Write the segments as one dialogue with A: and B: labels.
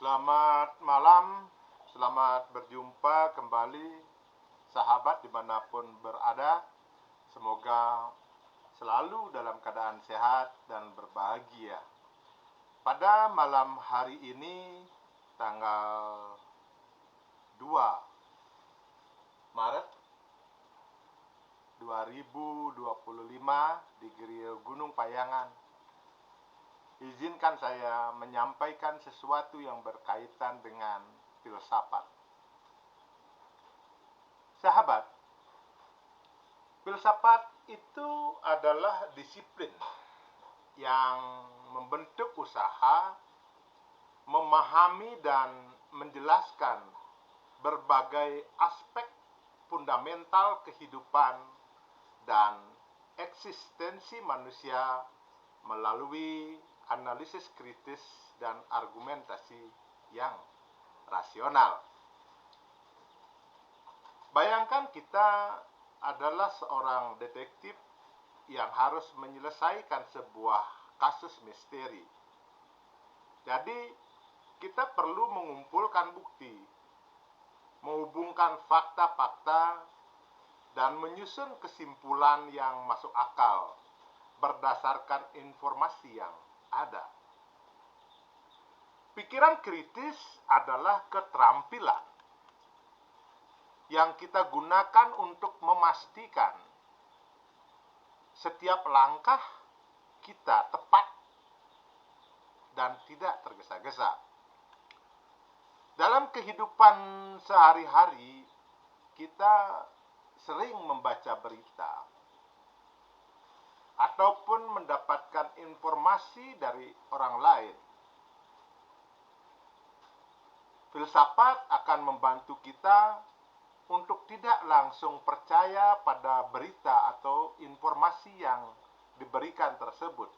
A: Selamat malam, selamat berjumpa kembali sahabat dimanapun berada. Semoga selalu dalam keadaan sehat dan berbahagia. Pada malam hari ini, tanggal 2 Maret 2025 di Geria Gunung Payangan, izinkan saya menyampaikan sesuatu yang berkaitan dengan filsafat. Sahabat, filsafat itu adalah disiplin yang membentuk usaha memahami dan menjelaskan berbagai aspek fundamental kehidupan dan eksistensi manusia melalui analisis kritis dan argumentasi yang rasional. Bayangkan kita adalah seorang detektif yang harus menyelesaikan sebuah kasus misteri. Jadi, kita perlu mengumpulkan bukti, menghubungkan fakta-fakta, dan menyusun kesimpulan yang masuk akal berdasarkan informasi yang ada. Pikiran kritis adalah keterampilan yang kita gunakan untuk memastikan setiap langkah kita tepat dan tidak tergesa-gesa. Dalam kehidupan sehari-hari, kita sering membaca berita ataupun mendapatkan informasi dari orang lain. Filsafat akan membantu kita untuk tidak langsung percaya pada berita atau informasi yang diberikan tersebut.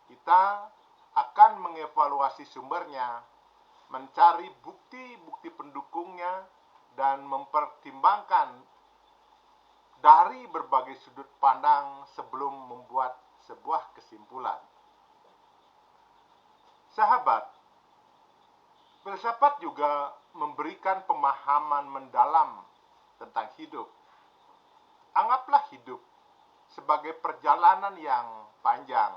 A: Kita akan mengevaluasi sumbernya, mencari bukti-bukti pendukungnya, dan mempertimbangkan dari berbagai sudut pandang sebelum membuat sebuah kesimpulan. Sahabat, filsafat juga memberikan pemahaman mendalam tentang hidup. Anggaplah hidup sebagai perjalanan yang panjang,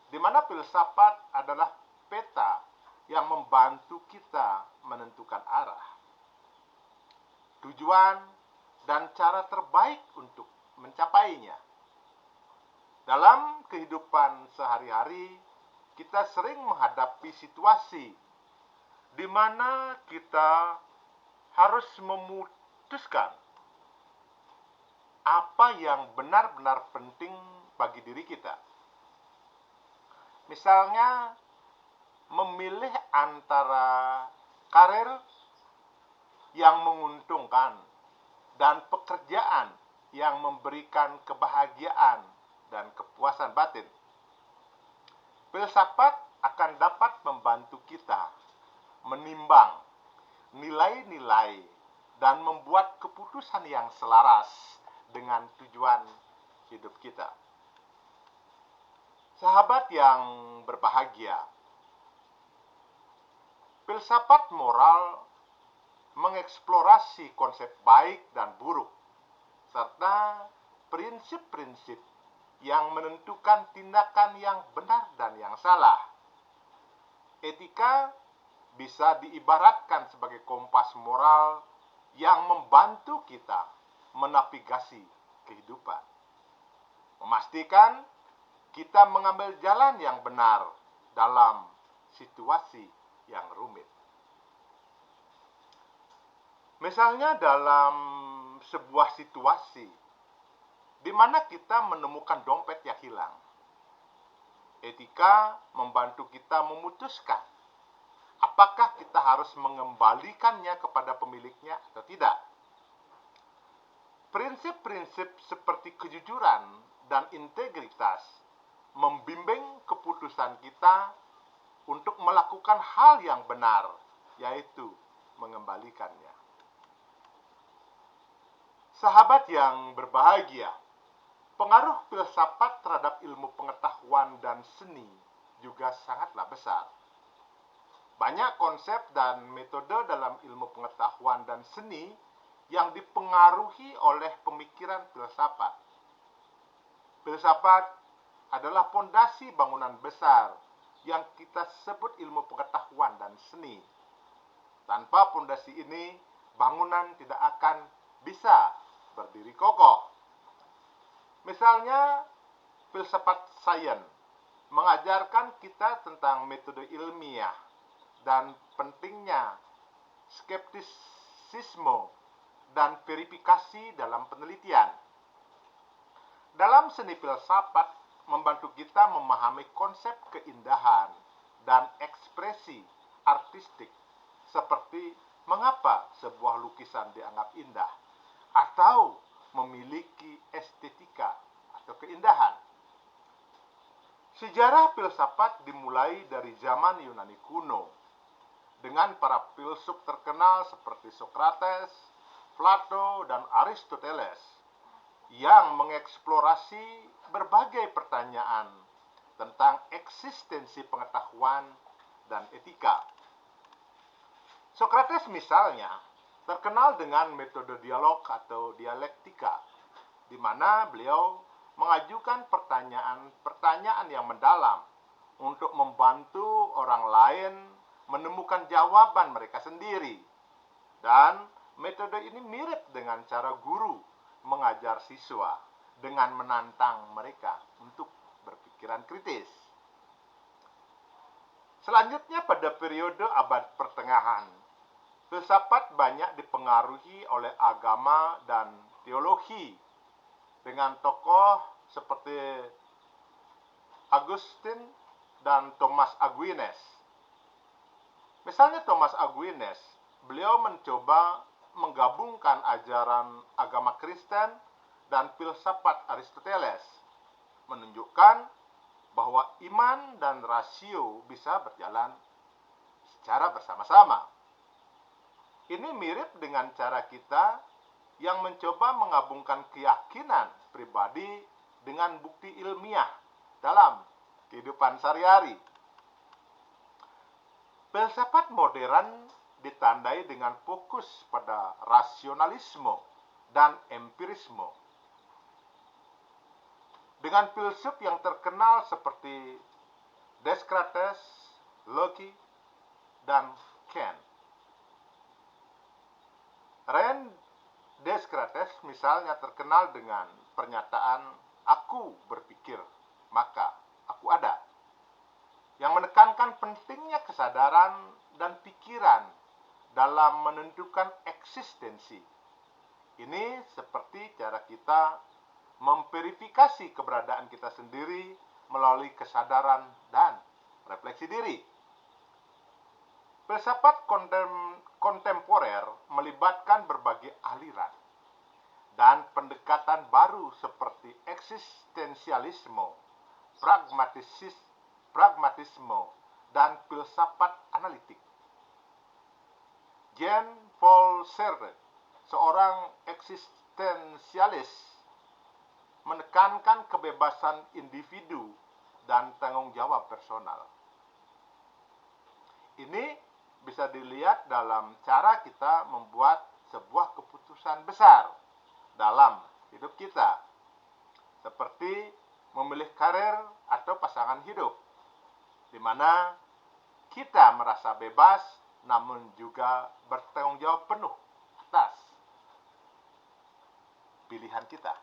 A: di mana filsafat adalah peta yang membantu kita menentukan arah, tujuan, dan cara terbaik untuk mencapainya. Dalam kehidupan sehari-hari, kita sering menghadapi situasi di mana kita harus memutuskan apa yang benar-benar penting bagi diri kita. Misalnya, memilih antara karir yang menguntungkan dan pekerjaan yang memberikan kebahagiaan dan kepuasan batin. Filsafat akan dapat membantu kita menimbang nilai-nilai dan membuat keputusan yang selaras dengan tujuan hidup kita. Sahabat yang berbahagia, filsafat moral mengeksplorasi konsep baik dan buruk, serta prinsip-prinsip yang menentukan tindakan yang benar dan yang salah. Etika bisa diibaratkan sebagai kompas moral yang membantu kita menavigasi kehidupan, memastikan kita mengambil jalan yang benar dalam situasi yang rumit. Misalnya dalam sebuah situasi di mana kita menemukan dompet yang hilang, etika membantu kita memutuskan apakah kita harus mengembalikannya kepada pemiliknya atau tidak. Prinsip-prinsip seperti kejujuran dan integritas membimbing keputusan kita untuk melakukan hal yang benar, yaitu mengembalikannya. Sahabat yang berbahagia, pengaruh filsafat terhadap ilmu pengetahuan dan seni juga sangatlah besar. Banyak konsep dan metode dalam ilmu pengetahuan dan seni yang dipengaruhi oleh pemikiran filsafat. Filsafat adalah fondasi bangunan besar yang kita sebut ilmu pengetahuan dan seni. Tanpa fondasi ini, bangunan tidak akan bisa berdiri kokoh. Misalnya, filsafat sains mengajarkan kita tentang metode ilmiah dan pentingnya skeptisisme dan verifikasi dalam penelitian. Dalam seni filsafat membantu kita memahami konsep keindahan dan ekspresi artistik, seperti mengapa sebuah lukisan dianggap indah atau memiliki estetika atau keindahan. Sejarah filsafat dimulai dari zaman Yunani kuno dengan para filsuf terkenal seperti Socrates, Plato, dan Aristoteles yang mengeksplorasi berbagai pertanyaan tentang eksistensi pengetahuan dan etika. Socrates misalnya terkenal dengan metode dialog atau dialektika, di mana beliau mengajukan pertanyaan-pertanyaan yang mendalam untuk membantu orang lain menemukan jawaban mereka sendiri. Dan metode ini mirip dengan cara guru mengajar siswa dengan menantang mereka untuk berpikiran kritis. Selanjutnya pada periode abad pertengahan, filsafat banyak dipengaruhi oleh agama dan teologi dengan tokoh seperti Augustine dan Thomas Aquinas. Misalnya Thomas Aquinas, beliau mencoba menggabungkan ajaran agama Kristen dan filsafat Aristoteles, menunjukkan bahwa iman dan rasio bisa berjalan secara bersama-sama. Ini mirip dengan cara kita yang mencoba menggabungkan keyakinan pribadi dengan bukti ilmiah dalam kehidupan sehari-hari. Filsafat modern ditandai dengan fokus pada rasionalisme dan empirisme. Dengan filsuf yang terkenal seperti Descartes, Locke, dan Kant. René Descartes misalnya terkenal dengan pernyataan "aku berpikir, maka aku ada", yang menekankan pentingnya kesadaran dan pikiran dalam menentukan eksistensi. Ini seperti cara kita memverifikasi keberadaan kita sendiri melalui kesadaran dan refleksi diri. Filsafat kontemporer melibatkan berbagai aliran dan pendekatan baru seperti eksistensialisme, pragmatisme, dan filsafat analitik. Jean-Paul Sartre, seorang eksistensialis, menekankan kebebasan individu dan tanggung jawab personal. Ini bisa dilihat dalam cara kita membuat sebuah keputusan besar dalam hidup kita, seperti memilih karir atau pasangan hidup, di mana kita merasa bebas namun juga bertanggung jawab penuh atas pilihan kita.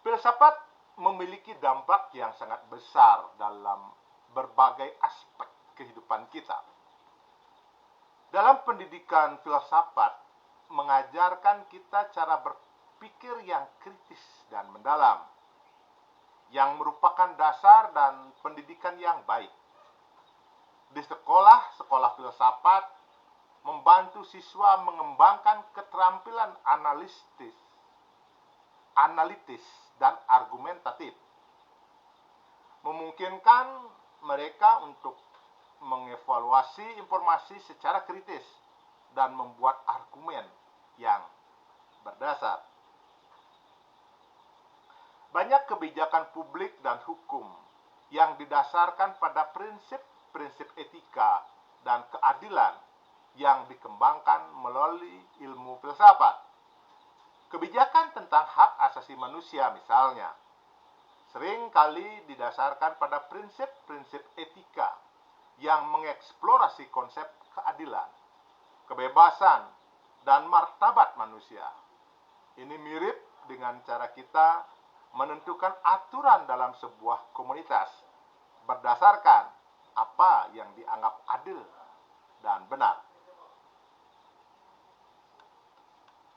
A: Filsafat memiliki dampak yang sangat besar dalam berbagai aspek kehidupan kita. Dalam pendidikan filsafat mengajarkan kita cara berpikir yang kritis dan mendalam, yang merupakan dasar dan pendidikan yang baik. Di sekolah filsafat membantu siswa mengembangkan keterampilan analitis dan argumentatif, memungkinkan mereka untuk mengevaluasi informasi secara kritis dan membuat argumen yang berdasar. Banyak kebijakan publik dan hukum yang didasarkan pada prinsip prinsip etika dan keadilan yang dikembangkan melalui ilmu filsafat. Kebijakan tentang hak asasi manusia misalnya, sering kali didasarkan pada prinsip-prinsip etika yang mengeksplorasi konsep keadilan, kebebasan, dan martabat manusia. Ini mirip dengan cara kita menentukan aturan dalam sebuah komunitas berdasarkan apa yang dianggap adil dan benar.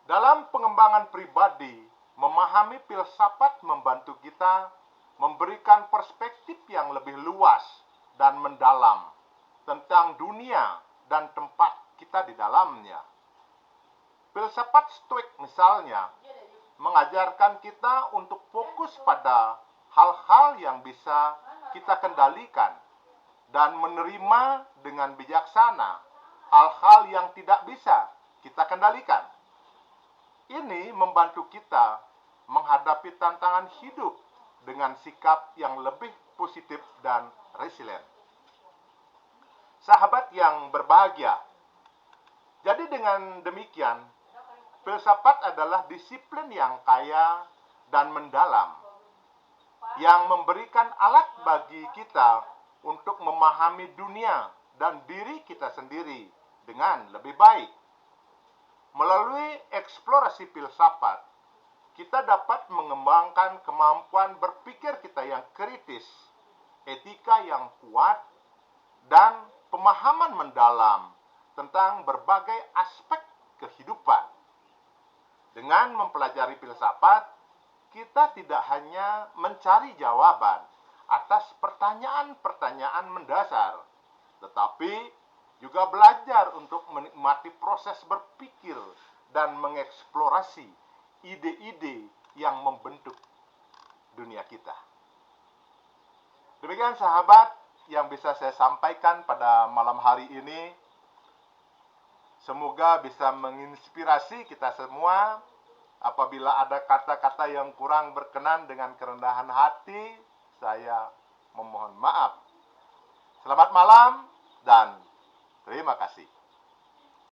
A: Dalam pengembangan pribadi, memahami filsafat membantu kita memberikan perspektif yang lebih luas dan mendalam tentang dunia dan tempat kita di dalamnya. Filsafat Stoik misalnya mengajarkan kita untuk fokus pada hal-hal yang bisa kita kendalikan dan menerima dengan bijaksana hal-hal yang tidak bisa kita kendalikan. Ini membantu kita menghadapi tantangan hidup dengan sikap yang lebih positif dan resilient. Sahabat yang berbahagia, jadi dengan demikian, filsafat adalah disiplin yang kaya dan mendalam, yang memberikan alat bagi kita untuk memahami dunia dan diri kita sendiri dengan lebih baik. Melalui eksplorasi filsafat, kita dapat mengembangkan kemampuan berpikir kita yang kritis, etika yang kuat, dan pemahaman mendalam tentang berbagai aspek kehidupan. Dengan mempelajari filsafat, kita tidak hanya mencari jawaban atas pertanyaan-pertanyaan mendasar, tetapi juga belajar untuk menikmati proses berpikir dan mengeksplorasi ide-ide yang membentuk dunia kita. Demikian sahabat yang bisa saya sampaikan pada malam hari ini. Semoga bisa menginspirasi kita semua. Apabila ada kata-kata yang kurang berkenan dengan kerendahan hati, saya memohon maaf. Selamat malam dan terima kasih.